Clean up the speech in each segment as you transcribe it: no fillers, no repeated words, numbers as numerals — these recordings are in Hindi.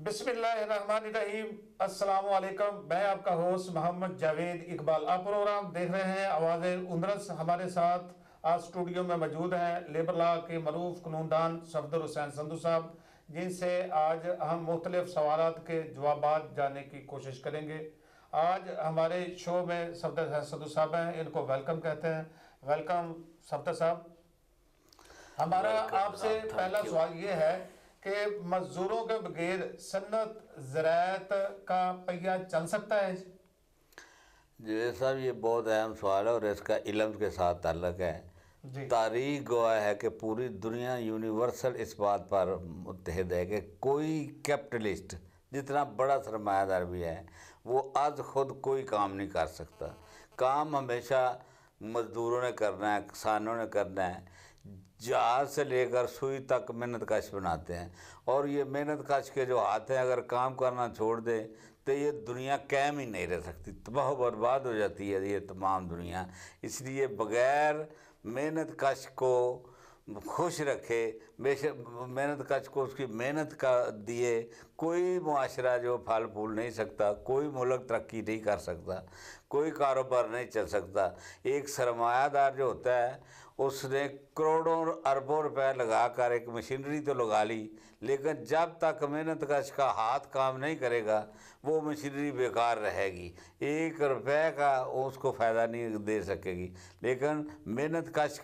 बिस्मिल्लाहिर्रहमानिर्रहीम। अस्सलाम वालेकुम। मैं आपका होस्ट मोहम्मद जावेद इकबाल। आप प्रोग्राम देख रहे हैं आवाज़ उंदरस। हमारे साथ आज स्टूडियो में मौजूद हैं लेबर लॉ के मरूफ कानूनदान सफदर हुसैन संधू साहब, जिनसे आज हम मुख्तलिफ सवालात के जवाब जानने की कोशिश करेंगे। आज हमारे शो में सफदर हुसैन संधू साहब हैं, इनको वेलकम कहते हैं। वेलकम सफदर साहब। हमारा आपसे पहला सवाल ये है कि मजदूरों के बगैर सन्नत ज़राअत का पहिया चल सकता है? जी साहब, ये बहुत अहम सवाल है और इसका इल्म के साथ ताल्लुक़ है। तारीख गवाह है कि पूरी दुनिया यूनिवर्सल इस बात पर मुत्तहिद है कि कोई कैपिटलिस्ट जितना बड़ा सरमायादार भी है वो आज खुद कोई काम नहीं कर सकता। काम हमेशा मज़दूरों ने करना है, किसानों ने करना है। जहाज़ से लेकर सुई तक मेहनत कश बनाते हैं और ये मेहनत कश के जो हाथ हैं अगर काम करना छोड़ दें तो ये दुनिया कायम ही नहीं रह सकती, तबाह बर्बाद हो जाती है ये तमाम दुनिया। इसलिए बग़ैर मेहनत कश को खुश रखे, बेशक मेहनत कश को उसकी मेहनत का दिए कोई मुआशरा जो फल फूल नहीं सकता, कोई मुल्क तरक्की नहीं कर सकता, कोई कारोबार नहीं चल सकता। एक सरमायादार जो होता है उसने करोड़ों अरबों रुपए लगा कर एक मशीनरी तो लगा ली, लेकिन जब तक मेहनत कश का हाथ काम नहीं करेगा वो मशीनरी बेकार रहेगी, एक रुपए का उसको फ़ायदा नहीं दे सकेगी। लेकिन मेहनत कश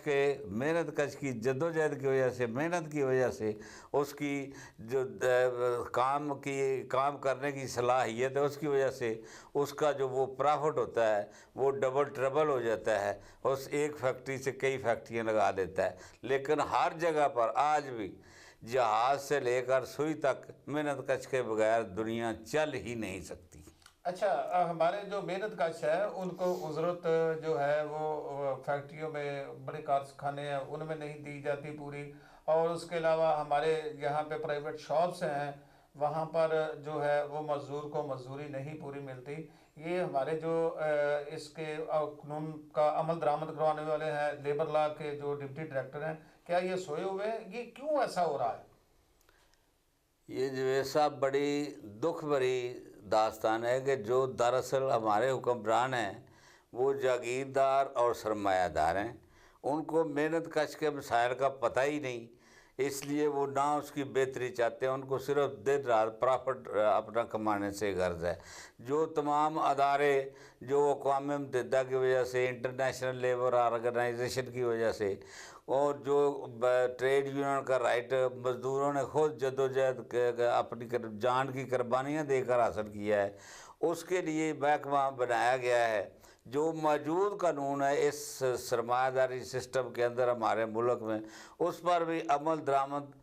की जद्दोजहद की वजह से, मेहनत की वजह से उसकी जो काम करने की सलाहियत है उसकी वजह से उसका जो वो प्रॉफिट होता है वो डबल ट्रबल हो जाता है। उस एक फैक्ट्री से कई फैक्ट्रियाँ लगा देता है। लेकिन हर जगह पर आज भी जहाज़ से लेकर सुई तक मेहनत कश के बगैर दुनिया चल ही नहीं सकती। अच्छा, हमारे जो मेहनत कश है उनको उजरत जो है वो फैक्ट्रियों में, बड़े कारखाने हैं उनमें नहीं दी जाती पूरी, और उसके अलावा हमारे यहाँ पे प्राइवेट शॉप्स हैं वहाँ पर जो है वो मज़दूर को मजदूरी नहीं पूरी मिलती। ये हमारे जो इसके कानून का अमल दरामद करवाने वाले हैं लेबर लॉ के जो डिप्टी डायरेक्टर हैं, क्या ये सोए हुए हैं? ये क्यों ऐसा हो रहा है? ये जो साहब बड़ी दुख भरी दास्तान है कि जो दरअसल हमारे हुक्मरान हैं वो जागीरदार और सरमायादार हैं। उनको मेहनत कश के मसाइल का पता ही नहीं, इसलिए वो ना उसकी बेहतरी चाहते हैं। उनको सिर्फ दिन रात प्रॉफिट अपना कमाने से गर्ज है। जो तमाम अदारे जो अक़वाम मुत्तहिदा की वजह से, इंटरनेशनल लेबर ऑर्गेनाइजेशन की वजह से और जो ट्रेड यूनियन का राइट मज़दूरों ने खुद जद्दोजहद अपनी जान की कुर्बानियाँ देकर हासिल किया है, उसके लिए महकमा बनाया गया है। जो मौजूद कानून है इस सरमायादारी सिस्टम के अंदर हमारे मुल्क में, उस पर भी अमल दरामद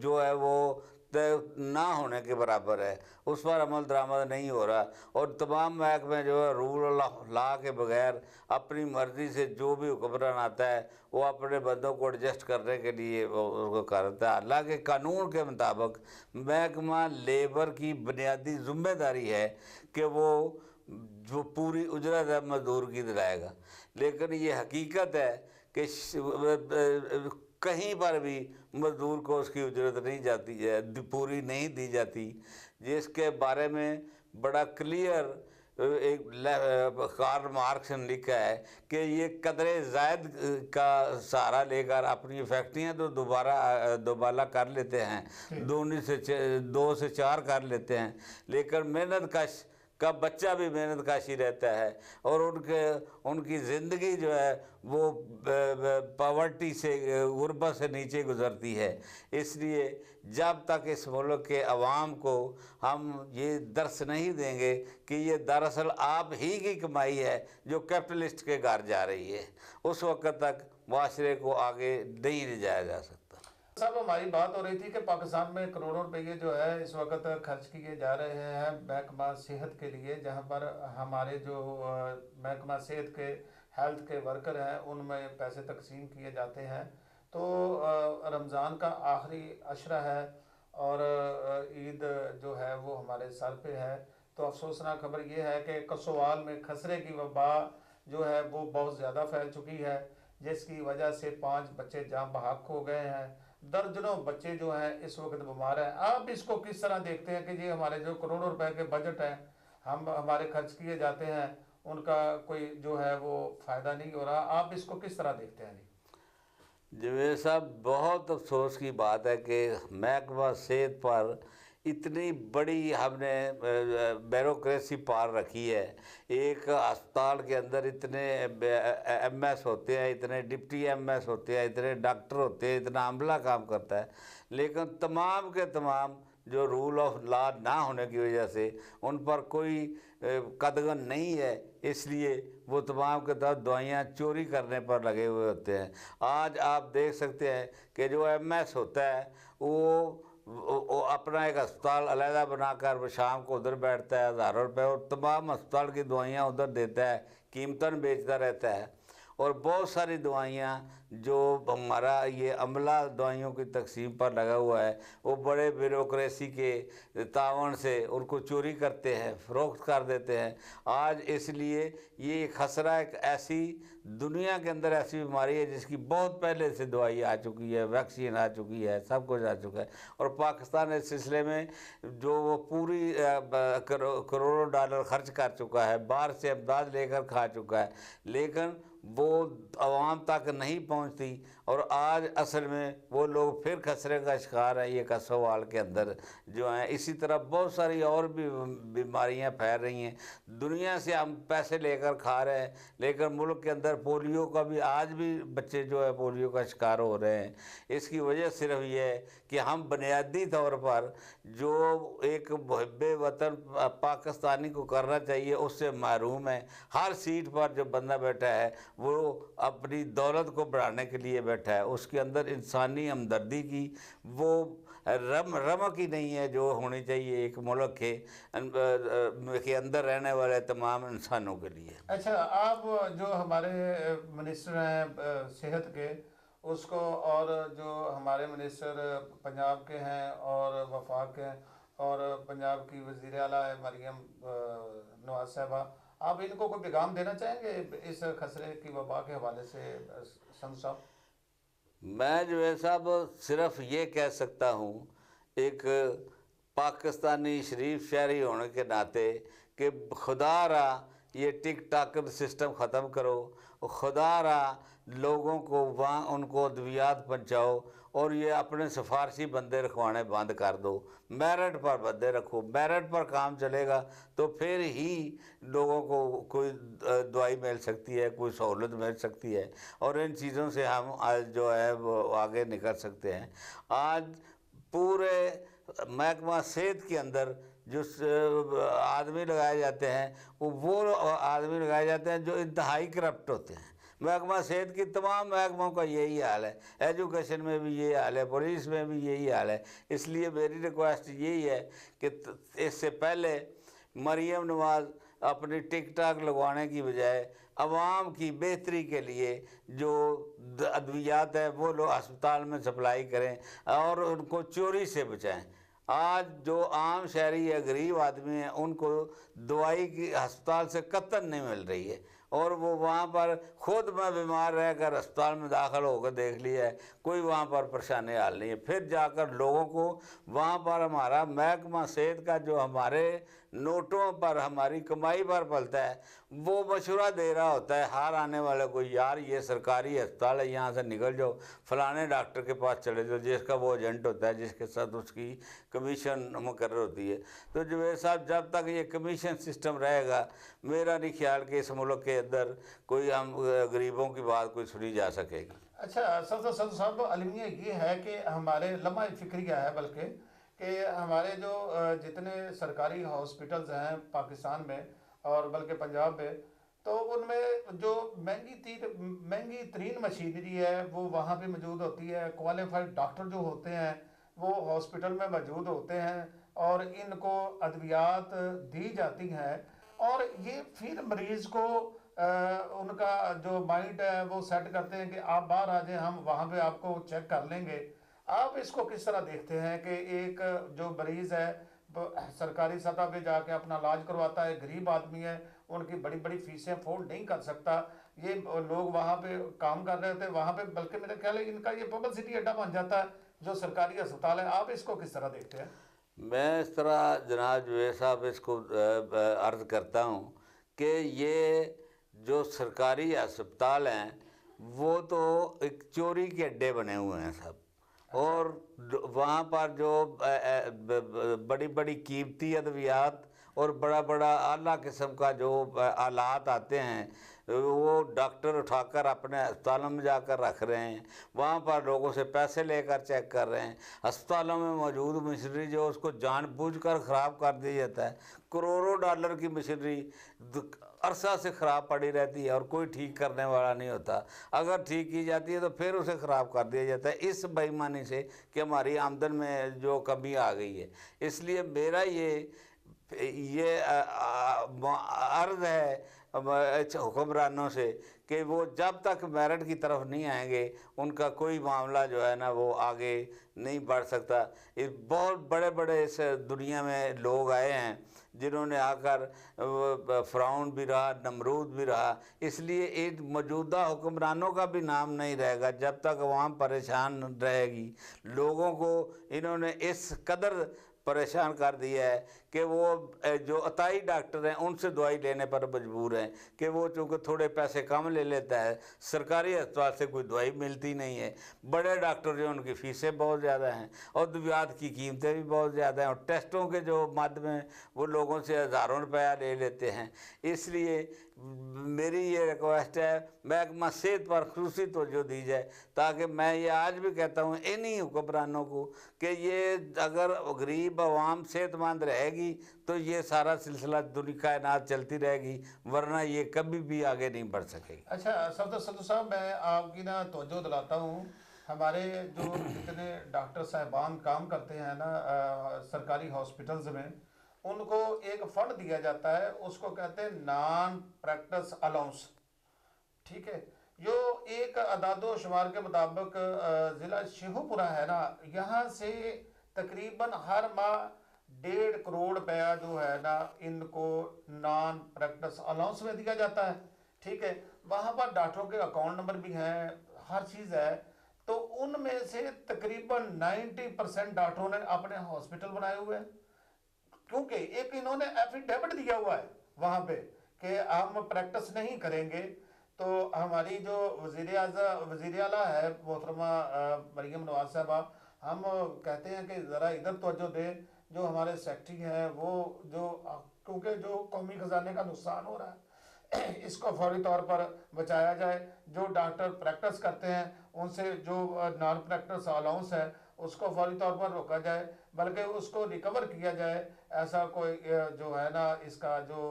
जो है वो ना होने के बराबर है, उस पर अमल दरामद नहीं हो रहा। और तमाम महकमे जो है रूल लॉ के बगैर अपनी मर्ज़ी से जो भी हुक्मरान आता है वो अपने बंदों को एडजस्ट करने के लिए उसको करता है। हालांकि कानून के मुताबिक महकमा लेबर की बुनियादी जिम्मेदारी है कि वो जो पूरी उजरत है मजदूर की दिलाएगा। लेकिन ये हकीकत है कि कहीं पर भी मजदूर को उसकी उजरत नहीं जाती है, पूरी नहीं दी जाती, जिसके बारे में बड़ा क्लियर एक कार्ल मार्क्स ने लिखा है कि ये कदरे ज़ायद का सहारा लेकर अपनी फैक्ट्रियाँ तो दोबारा कर लेते हैं, 2 से 4 कर लेते हैं, लेकिन मेहनत कश का बच्चा भी मेहनत काशी रहता है और उनकी ज़िंदगी जो है वो पॉवर्टी से, गुर्बत से नीचे गुज़रती है। इसलिए जब तक इस मुल्क के अवाम को हम ये दर्स नहीं देंगे कि ये दरअसल आप ही की कमाई है जो कैपिटलिस्ट के घर जा रही है, उस वक़्त तक माशरे को आगे नहीं ले जाया जा सकता। साहब, हमारी बात हो रही थी कि पाकिस्तान में करोड़ों रुपये जो है इस वक्त खर्च किए जा रहे हैं महकमा सेहत के लिए, जहां पर हमारे जो महकमा सेहत के हेल्थ के वर्कर हैं उनमें पैसे तकसीम किए जाते हैं। तो रमज़ान का आखिरी अशरा है और ईद जो है वो हमारे सर पे है। तो अफसोसनाक खबर ये है कि कसोवाल में खसरे की वबा जो है वो बहुत ज़्यादा फैल चुकी है, जिसकी वजह से 5 बच्चे जान बहक हो गए हैं। दर्जनों बच्चे जो हैं इस वक्त बीमार हैं। आप इसको किस तरह देखते हैं कि ये हमारे जो करोड़ों रुपए के बजट हैं हम हमारे खर्च किए जाते हैं, उनका कोई जो है वो फायदा नहीं हो रहा, आप इसको किस तरह देखते हैं जी? जवेद साहब, बहुत अफसोस की बात है कि महकमा सेहत पर इतनी बड़ी हमने ब्यूरोक्रेसी पार रखी है। एक अस्पताल के अंदर इतने एमएस होते हैं, इतने डिप्टी एमएस होते हैं, इतने डॉक्टर होते हैं, इतना अमला काम करता है, लेकिन तमाम के तमाम जो रूल ऑफ लॉ ना होने की वजह से उन पर कोई कदगन नहीं है, इसलिए वो तमाम के तहत दवाइयाँ चोरी करने पर लगे हुए होते हैं। आज आप देख सकते हैं कि जो एमएस होता है वो अपना एक अस्पताल अलहदा बनाकर वो शाम को उधर बैठता है, हज़ारों रुपये और तमाम अस्पताल की दवाइयाँ उधर देता है, कीमतन बेचता रहता है। और बहुत सारी दवाइयाँ जो हमारा ये अमला दवाइयों की तकसीम पर लगा हुआ है, वो बड़े ब्यूरोक्रेसी के तावन से उनको चोरी करते हैं, फ़रोख्त कर देते हैं। आज इसलिए ये खसरा एक ऐसी दुनिया के अंदर ऐसी बीमारी है जिसकी बहुत पहले से दवाई आ चुकी है, वैक्सीन आ चुकी है, सब कुछ आ चुका है। और पाकिस्तान इस सिलसिले में जो वो पूरी करोड़ों डॉलर खर्च कर चुका है, बाहर से इमदाद लेकर खा चुका है, लेकिन वो आवाम तक नहीं पहुंचती। और आज असल में वो लोग फिर खसरे का शिकार है ये कसोवाल के अंदर जो हैं। इसी तरह बहुत सारी और भी बीमारियां फैल रही हैं। दुनिया से हम पैसे लेकर खा रहे हैं, लेकिन मुल्क के अंदर पोलियो का भी आज भी बच्चे जो है पोलियो का शिकार हो रहे हैं। इसकी वजह सिर्फ ये है कि हम बुनियादी तौर पर जो एक मुहब्बे वतन पाकिस्तानी को करना चाहिए उससे महरूम है। हर सीट पर जो बंदा बैठा है वो अपनी दौलत को बढ़ाने के लिए बैठा है, उसके अंदर इंसानी हमदर्दी की वो रमक ही नहीं है जो होनी चाहिए एक मुल्क के अंदर रहने वाले तमाम इंसानों के लिए। अच्छा, आप जो हमारे मिनिस्टर हैं सेहत के उसको, और जो हमारे मिनिस्टर पंजाब के हैं और वफाक के हैं, और पंजाब की वज़ीर आला है मरियम नवाज साहबा, आप इनको कोई पैगाम देना चाहेंगे इस खसरे की वबा के हवाले से संत साहब? मैं जो है साहब सिर्फ ये कह सकता हूँ एक पाकिस्तानी शरीफ शहरी होने के नाते कि खुदारा ये टिक टाक सिस्टम ख़त्म करो, खुदारा लोगों को वहाँ उनको अद्वियात पहुँचाओ और ये अपने सिफारशी बंदे रखवाने बंद कर दो। मेरिट पर बंदे रखो, मेरिट पर काम चलेगा तो फिर ही लोगों को कोई दवाई मिल सकती है, कोई सहूलत मिल सकती है और इन चीज़ों से हम आज जो है वो आगे निकल सकते हैं। आज पूरे महकमा सेहत के अंदर जो आदमी लगाए जाते हैं वो आदमी लगाए जाते हैं जो इंतहाई करप्ट होते हैं। महकमा सेहत की तमाम महकमों का यही हाल है, एजुकेशन में भी यही हाल है, पुलिस में भी यही हाल है। इसलिए मेरी रिक्वेस्ट यही है कि इससे पहले मरियम नवाज़ अपनी टिक टाक लगवाने की बजाय आवाम की बेहतरी के लिए जो अद्वियात है वो लोग अस्पताल में सप्लाई करें और उनको चोरी से बचाएं। आज जो आम शहरी है, गरीब आदमी हैं, उनको दवाई की अस्पताल से कतई नहीं मिल रही है और वो वहाँ पर खुद में बीमार रहकर अस्पताल में दाखिल होकर देख लिया है, कोई वहाँ पर परेशानी हाल नहीं है। फिर जाकर लोगों को वहाँ पर हमारा महकमा सेहत का जो हमारे नोटों पर हमारी कमाई पर पलता है वो मशवरा दे रहा होता है हर आने वाले को, यार ये सरकारी अस्पताल है, यहाँ से निकल जाओ, फलाने डॉक्टर के पास चले जाओ जिसका वो एजेंट होता है, जिसके साथ उसकी कमीशन मुकर्रर होती है। तो जवेद साहब, जब तक ये कमीशन सिस्टम रहेगा मेरा नहीं ख्याल कि इस मुल्क के अंदर कोई हम गरीबों की बात कोई सुनी जा सकेगी। अच्छा सर साहब, अलमिया ये है कि हमारे लम्हा फिक्रिया है बल्कि कि हमारे जो जितने सरकारी हॉस्पिटल्स हैं पाकिस्तान में और बल्कि पंजाब में, तो उनमें जो महंगी तरीन मशीनरी है वो वहाँ पे मौजूद होती है, क्वालिफाइड डॉक्टर जो होते हैं वो हॉस्पिटल में मौजूद होते हैं और इनको अद्वियात दी जाती हैं और ये फिर मरीज़ को उनका जो माइंड है वो सेट करते हैं कि आप बाहर आ जाएं, हम वहाँ पे आपको चेक कर लेंगे। आप इसको किस तरह देखते हैं कि एक जो मरीज़ है सरकारी सतह पे जाके अपना इलाज करवाता है, गरीब आदमी है, उनकी बड़ी बड़ी फीसें अफोर्ड नहीं कर सकता, ये लोग वहाँ पे काम कर रहे थे वहाँ पे, बल्कि मेरे ख्याल है इनका ये पब्लिसिटी अड्डा बन जाता है जो सरकारी अस्पताल है, आप इसको किस तरह देखते हैं? मैं इस तरह जनाब जवेद साहब इसको अर्ज़ करता हूँ कि ये जो सरकारी अस्पताल हैं वो तो एक चोरी के अड्डे बने हुए हैं सब। और वहाँ पर जो बड़ी बड़ी कीमती अद्वियात और बड़ा बड़ा आला किस्म का जो आलात आते हैं वो डॉक्टर उठाकर अपने अस्पतालों में जाकर रख रहे हैं, वहाँ पर लोगों से पैसे लेकर चेक कर रहे हैं। अस्पतालों में मौजूद मशीनरी जो उसको जानबूझकर ख़राब कर दिया जाता है। करोड़ों डॉलर की मशीनरी अरसा से ख़राब पड़ी रहती है और कोई ठीक करने वाला नहीं होता। अगर ठीक की जाती है तो फिर उसे ख़राब कर दिया जाता है, इस बेईमानी से कि हमारी आमदन में जो कमी आ गई है। इसलिए मेरा ये अर्ज़ है हुक्मरानों से कि वो जब तक मेरिट की तरफ नहीं आएंगे उनका कोई मामला जो है ना वो आगे नहीं बढ़ सकता। इस बहुत बड़े बड़े इस दुनिया में लोग आए हैं जिन्होंने आकर फ़िरौन भी रहा, नमरूद भी रहा। इसलिए इन मौजूदा हुक्मरानों का भी नाम नहीं रहेगा जब तक अवाम परेशान रहेगी। लोगों को इन्होंने इस कदर परेशान कर दिया है कि वो जो अताई डॉक्टर हैं उनसे दवाई लेने पर मजबूर हैं कि वो चूँकि थोड़े पैसे कम ले लेता है, सरकारी अस्पताल से कोई दवाई मिलती नहीं है। बड़े डॉक्टर जो उनकी फ़ीसें बहुत ज़्यादा हैं और दवाइयात की कीमतें भी बहुत ज़्यादा हैं और टेस्टों के जो मद में वो लोगों से हज़ारों रुपया ले लेते हैं। इसलिए मेरी ये रिक्वेस्ट है महकमा सेहत पर खुसूसी तवज्जो दी जाए, ताकि मैं ये आज भी कहता हूँ इन्हीं हुक्मरानों को कि ये अगर गरीब आवाम सेहतमंद रहेगी तो ये सारा सिलसिला दुनिया कायनात चलती रहेगी, वरना ये कभी भी आगे नहीं बढ़ सकेगी। अच्छा सफदर सदर साहब, मैं आपकी ना तवज्जो दिलाता हूँ, हमारे जो जितने डॉक्टर साहिबान काम करते हैं ना सरकारी हॉस्पिटल्स में, उनको एक फंड दिया जाता है, उसको कहते हैं नॉन प्रैक्टिस अलाउंस। ठीक है, जो एक अदादो शुमार के मुताबिक ज़िला शेखुपुरा है ना, यहाँ से तकरीबन हर माह 1.5 करोड़ रुपया जो है ना इनको नॉन प्रैक्टिस अलाउंस में दिया जाता है। ठीक है, वहाँ पर डॉक्टरों के अकाउंट नंबर भी हैं, हर चीज़ है। तो उनमें से तकरीबन 90% डॉक्टरों ने अपने हॉस्पिटल बनाए हुए हैं, क्योंकि एक इन्होंने एफिडेविट दिया हुआ है वहाँ पे कि हम प्रैक्टिस नहीं करेंगे। तो हमारी जो वज़ीर आला है मोहतरमा मरियम नवाज साहबा, हम कहते हैं कि ज़रा इधर तवज्जो दें, जो हमारे सेक्रेटरी हैं वो जो, क्योंकि जो कौमी ख़जाने का नुकसान हो रहा है इसको फौरी तौर पर बचाया जाए। जो डॉक्टर प्रैक्टिस करते हैं उनसे जो नॉन प्रैक्टिस अलाउंस है उसको फौरी तौर पर रोका जाए, बल्कि उसको रिकवर किया जाए। ऐसा कोई जो है ना इसका जो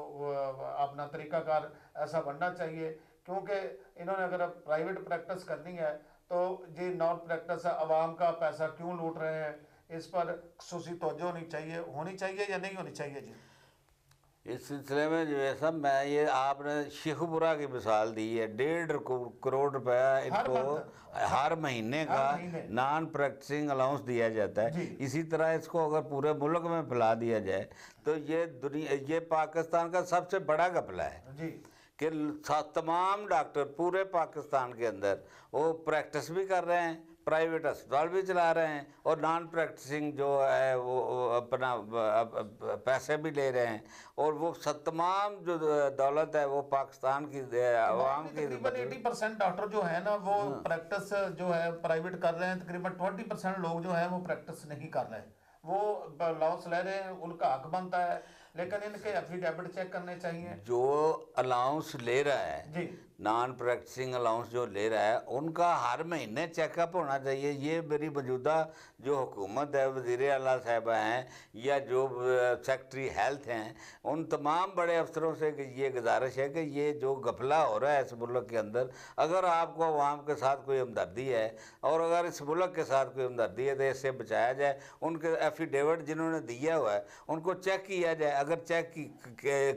अपना तरीक़ाकार ऐसा बनना चाहिए, क्योंकि इन्होंने अगर प्राइवेट प्रैक्टिस करनी है तो ये नॉन प्रैक्टिस आवाम का पैसा क्यों लूट रहे हैं, इस पर खुसूसी तवज्जो होनी चाहिए या नहीं होनी चाहिए जी? इस सिलसिले में जो है सब मैं ये आपने शेखुपुरा की मिसाल दी है, 1.5 करोड़ रुपया इनको हर महीने का नॉन प्रैक्टिसिंग अलाउंस दिया जाता है। इसी तरह इसको अगर पूरे मुल्क में फैला दिया जाए तो ये पाकिस्तान का सबसे बड़ा घपला है जी कि तमाम डॉक्टर पूरे पाकिस्तान के अंदर वो प्रैक्टिस भी कर रहे हैं, प्राइवेट अस्पताल भी चला रहे हैं और नॉन प्रैक्टिसिंग जो है वो अपना पैसे भी ले रहे हैं, और वो तमाम जो दौलत है वो पाकिस्तान की आवाम की। तकरीबन 80% डॉक्टर जो है ना वो प्रैक्टिस जो है प्राइवेट कर रहे हैं, तकरीबन 20% लोग जो है वो प्रैक्टिस नहीं कर रहे हैं, वो अलाउंस ले रहे हैं, उनका हक बनता है, लेकिन इनके एफिडेविट चेक करने चाहिए। जो अलाउंस ले रहा है जी, नॉन प्रैक्टिसिंग अलाउंस जो ले रहा है उनका हर महीने चेकअप होना चाहिए। ये मेरी मौजूदा जो हुकूमत है, वज़ीर आला साहबा हैं या जो सेक्रेटरी हेल्थ हैं, उन तमाम बड़े अफसरों से ये गुजारिश है कि ये जो घपला हो रहा है इस मुल्क के अंदर, अगर आपको अवाम के साथ कोई हमदर्दी है और अगर इस मुल्क के साथ कोई हमदर्दी है तो इससे बचाया जाए। उनके एफिडेविट जिन्होंने दिया हुआ है उनको चेक किया जाए, अगर चेक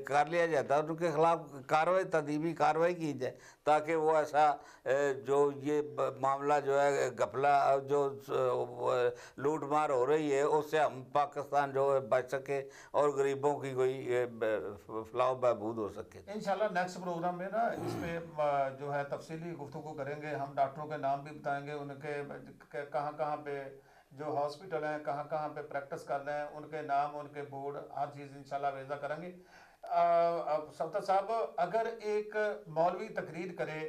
कर लिया जाता है उनके खिलाफ तदीबी कार्रवाई की जाए, ताकि वो ऐसा जो ये मामला जो है घपला जो लूट मार हो रही है उससे हम पाकिस्तान जो है बच सके और गरीबों की कोई फलाह बहबूद हो सके। इंशाल्लाह नेक्स्ट प्रोग्राम में ना इस पे जो है तफसीली गुफ्तगू करेंगे, हम डॉक्टरों के नाम भी बताएंगे, उनके कहाँ कहाँ पे जो हॉस्पिटल हैं कहाँ कहाँ पे प्रैक्टिस कर रहे हैं, उनके नाम, उनके बोर्ड, हर चीज़ इंशाल्लाह वेज़ा करेंगे। अब सफ्तार साहब, अगर एक मौलवी तकरीर करे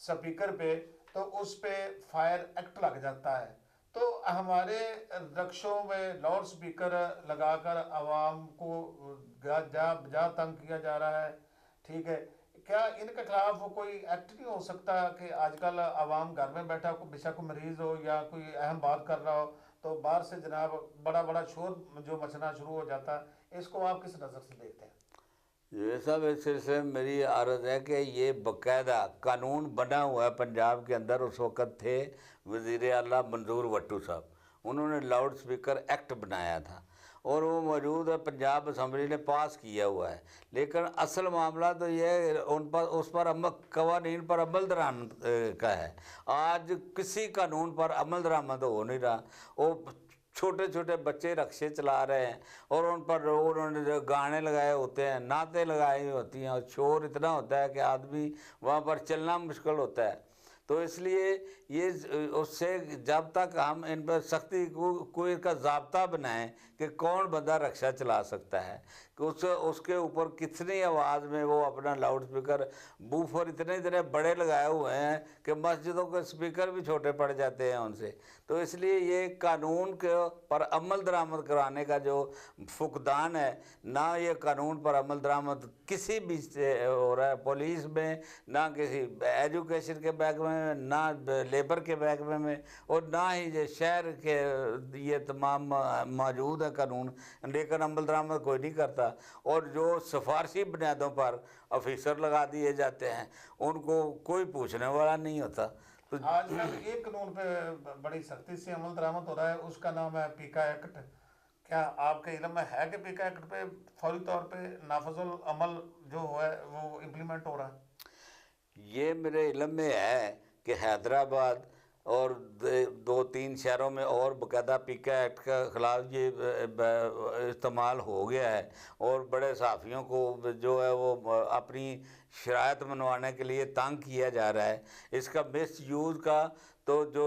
स्पीकर पे तो उस पे फायर एक्ट लग जाता है, तो हमारे रक्षों में लाउड स्पीकर लगाकर आवाम को जा तंग किया जा रहा है, ठीक है, क्या इनके खिलाफ कोई एक्ट नहीं हो सकता कि आजकल आवाम घर में बैठा को बेशक मरीज हो या कोई अहम बात कर रहा हो तो बाहर से जनाब बड़ा बड़ा शोर जो मचना शुरू हो जाता है, इसको आप किस नज़र से देखते हैं? ये सब इस सिलसिले में मेरी अर्ज़ है कि ये बाकायदा कानून बना हुआ है पंजाब के अंदर। उस वक़्त थे वज़ीर आला मंजूर वट्टू साहब, उन्होंने लाउड स्पीकर एक्ट बनाया था और वो मौजूद है, पंजाब असम्बली ने पास किया हुआ है। लेकिन असल मामला तो ये उन पर उस पर कवानीन पर अमल दरामद का है। आज किसी कानून पर अमल दरामद हो नहीं रहा। वो छोटे छोटे बच्चे रक्शे चला रहे हैं और उन पर उन्होंने जो गाने लगाए होते हैं, नाते लगाई होती हैं और शोर इतना होता है कि आदमी वहाँ पर चलना मुश्किल होता है। तो इसलिए ये उससे जब तक हम इन पर सख्ती कोई का ज़ाब्ता बनाएं कि कौन बंदा रक्षा चला सकता है, कि उसके ऊपर कितनी आवाज़ में वो अपना लाउड स्पीकर बूफर इतने इतने बड़े लगाए हुए हैं कि मस्जिदों के स्पीकर भी छोटे पड़ जाते हैं उनसे। तो इसलिए ये कानून के पर अमल दरामद कराने का जो फुकदान है, ना ये कानून पर अमल दरामद किसी भी से हो रहा है, पुलिस में ना किसी एजुकेशन के महकमे में, ना लेबर के महकमे में, और ना ही ये शहर के ये तमाम मौजूद है कानून, लेकिन अमल दरामद कोई नहीं करता। और जो सिफारशी बुनियादों पर ऑफिसर लगा दिए जाते हैं उनको कोई पूछने वाला नहीं होता। तो आजकल एक कानून पे बड़ी सख्ती से अमल दरामद हो रहा है, उसका नाम है पीका एक्ट। क्या आपके इल्म में है कि पीका एक्ट पे फौरी तौर पे नाफजुल अमल जो है वो इम्प्लीमेंट हो रहा है? ये मेरे इल्म में है कि हैदराबाद और दो तीन शहरों में और बाकायदा पीका एक्ट का ख़िलाफ़ ये इस्तेमाल हो गया है और बड़े सहाफ़ियों को जो है वो अपनी शराइत मनवाने के लिए तंग किया जा रहा है। इसका मिस यूज़ का तो जो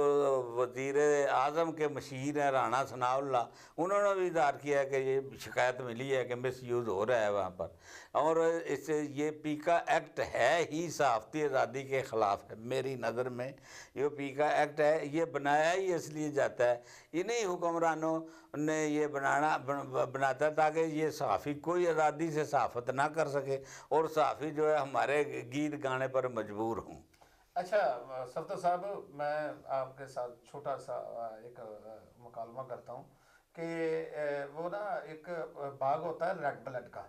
वज़ीर आज़म के मशीर हैं राणा सनाउल्लाह, उन्होंने भी इज़हार किया है कि ये शिकायत मिली है कि मिस यूज़ हो रहा है वहाँ पर। और इससे ये पीका एक्ट है ही सहाफ़ती आज़ादी के ख़िलाफ़ है मेरी नज़र में। ये पीका एक्ट है, ये बनाया ही इसलिए जाता है, इन्हीं हुक्मरानों ने ये बनाता है ताकि ये सहाफ़ी कोई आज़ादी से सहाफ़त ना कर सके और सहाफ़ी जो है हमारे गीत गाने पर मजबूर हों। अच्छा सफदर साहब, मैं आपके साथ छोटा सा एक मुकालमा करता हूँ कि वो ना एक बाग होता है रेड ब्लड का,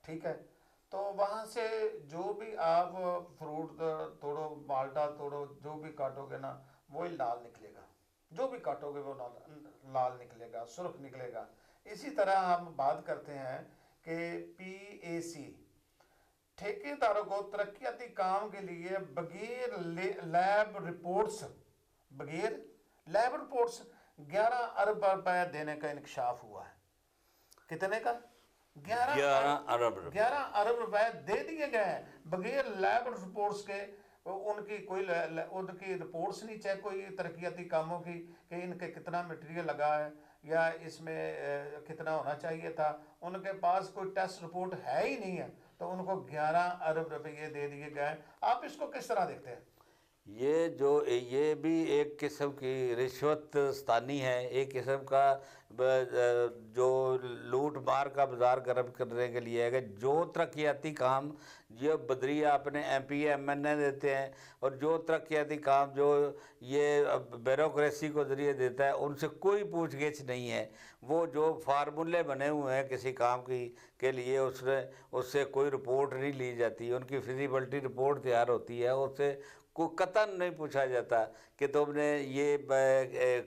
ठीक है, तो वहाँ से जो भी आप फ्रूट तोड़ो, माल्टा तोड़ो, जो भी काटोगे ना वही लाल निकलेगा, जो भी काटोगे वो लाल निकलेगा, सुर्ख निकलेगा। इसी तरह हम बात करते हैं कि PAC ठेकेदारों को तरक्याती काम के लिए बगैर लैब रिपोर्ट्स 11 अरब रुपए देने का इंकशाफ हुआ है। कितने का? 11 अरब रुपए दे दिए गए हैं बगैर लैब रिपोर्ट्स के। उनकी उनकी रिपोर्ट्स नहीं चेक हुई तरक्याती कामों की कि इनके कितना मटेरियल लगा है या इसमें कितना होना चाहिए था। उनके पास कोई टेस्ट रिपोर्ट है ही नहीं है, तो उनको 11 अरब रुपये दे दिए गए। आप इसको किस तरह देखते हैं? ये भी एक किस्म की रिश्वत स्थानी है, एक किस्म का जो लूट मार का बाजार गर्म करने के लिए है कि जो तरक्याती काम जो बदरिया अपने MP MNA देते हैं और जो तरक्याती काम जो ये ब्यूरोक्रेसी को ज़रिए देता है उनसे कोई पूछ-गिछ नहीं है। वो जो फार्मूले बने हुए हैं किसी काम के लिए उससे कोई रिपोर्ट नहीं ली जाती, उनकी फिजिबिलिटी रिपोर्ट तैयार होती है, उससे को कतन नहीं पूछा जाता कि तुमने ये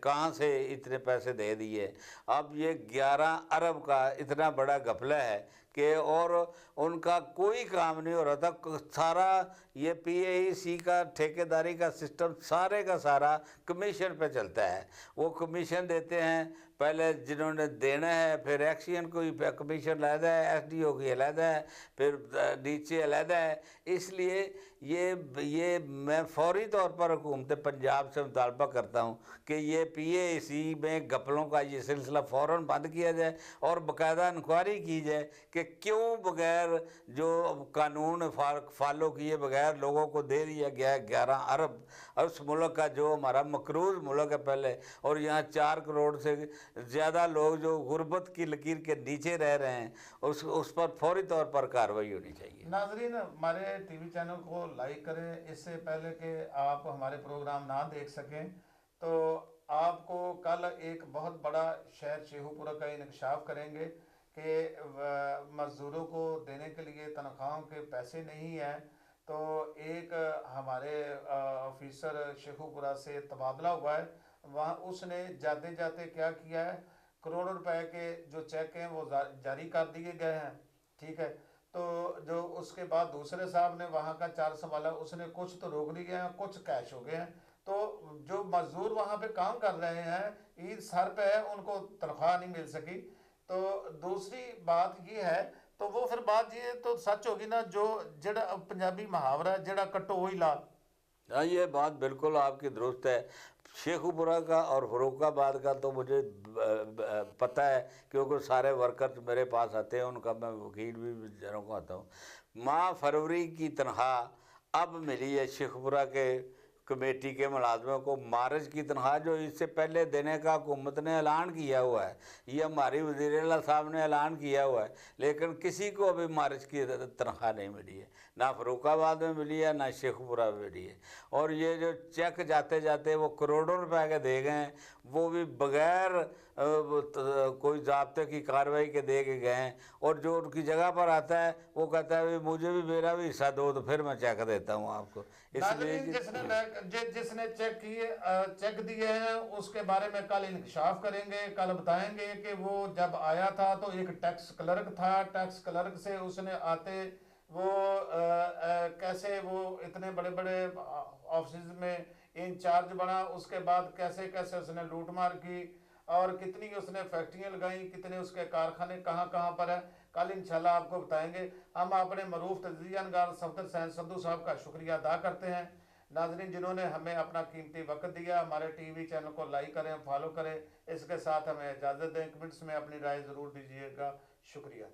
कहाँ से इतने पैसे दे दिए। अब ये 11 अरब का इतना बड़ा घपला है कि और उनका कोई काम नहीं हो रहा था। सारा ये PAEC का ठेकेदारी का सिस्टम सारे का सारा कमीशन पे चलता है। वो कमीशन देते हैं, पहले जिन्होंने देना है, फिर एक्शन कोई कमीशन अलहदा है, SDO की अलहदा है, फिर नीचे अलहदा है। इसलिए ये मैं फौरी तौर पर हुकूमत पंजाब से मुतालबा करता हूँ कि ये PAEC में घपलों का ये सिलसिला फ़ौरन बंद किया जाए और बाकायदा इंक्वायरी की जाए कि क्यों बगैर जो कानून फॉलो किए बगैर लोगों को दे दिया गया है 11 अरब। उस मुल्क का जो हमारा मकरूज मुल्क है पहले, और यहाँ 4 करोड़ से ज़्यादा लोग जो गुर्बत की लकीर के नीचे रह रहे हैं, उस पर फौरी तौर पर कार्रवाई होनी चाहिए। नाजरीन, हमारे टीवी चैनल को लाइक करें। इससे पहले कि आप हमारे प्रोग्राम ना देख सकें, तो आपको कल एक बहुत बड़ा शहर शेखुपुरा का इंकशाफ करेंगे कि मज़दूरों को देने के लिए तनख्वाहों के पैसे नहीं हैं। तो एक हमारे ऑफिसर शेखुपुरा से तबादला हुआ है, वहाँ उसने जाते जाते क्या किया है, करोड़ों रुपए के जो चेक हैं वो जारी कर दिए गए हैं। ठीक है, तो जो उसके बाद दूसरे साहब ने वहाँ का 4 संभाला, उसने कुछ तो रोक दिए हैं, कुछ कैश हो गए हैं। तो जो मजदूर वहाँ पे काम कर रहे हैं, ईद सर पे है, उनको तनख्वाह नहीं मिल सकी। तो दूसरी बात ये है, तो वो फिर बात ये तो सच होगी ना, जो जड़ा पंजाबी मुहावरा जड़ा कट्टो वही लाल। हाँ, ये बात बिल्कुल आपकी दुरुस्त है। शेखुपुरा का और फरुखाबाद का तो मुझे पता है, क्योंकि सारे वर्कर्स मेरे पास आते हैं, उनका मैं वकील भी जनों को आता हूँ। माह फरवरी की तनख्वाह अब मिली है शेखुपुरा के कमेटी के मुलाजमों को। मार्च की तनख्वाह जो इससे पहले देने का हुकूमत ने ऐलान किया हुआ है, ये हमारी वज़ीर-ए-आला साहब ने ऐलान किया हुआ है, लेकिन किसी को अभी मार्च की तनख्वाह नहीं मिली है, ना फरुखाबाद में मिली है, ना शेखुपुरा में मिली है। और ये जो चेक जाते जाते वो करोड़ों रुपए के दे गए हैं, वो भी बग़ैर कोई ज़ाब्ते की कार्रवाई के दे के गए हैं। और जो उनकी जगह पर आता है वो कहता है मुझे भी मेरा भी हिस्सा दो, तो फिर मैं चेक देता हूँ आपको। इसलिए जिसने चेक दिए हैं उसके बारे में कल इंकशाफ करेंगे। कल बताएंगे कि वो जब आया था तो एक टैक्स क्लर्क था, टैक्स क्लर्क से उसने आते वो कैसे वो इतने बड़े बड़े ऑफिस में इंचार्ज बना, उसके बाद कैसे कैसे उसने लूट मार की और कितनी उसने फैक्ट्रियां लगाई, कितने उसके कारखाने कहाँ कहाँ पर है, कल इंशाल्लाह आपको बताएंगे। हम अपने मरूफ तजज़ियानगार सफदर हुसैन संधू साहब का शुक्रिया अदा करते हैं। नाजरीन, जिन्होंने हमें अपना कीमती वक्त दिया, हमारे टीवी चैनल को लाइक करें, फॉलो करें। इसके साथ हमें इजाज़त दें। कमेंट्स में अपनी राय ज़रूर दीजिएगा। शुक्रिया।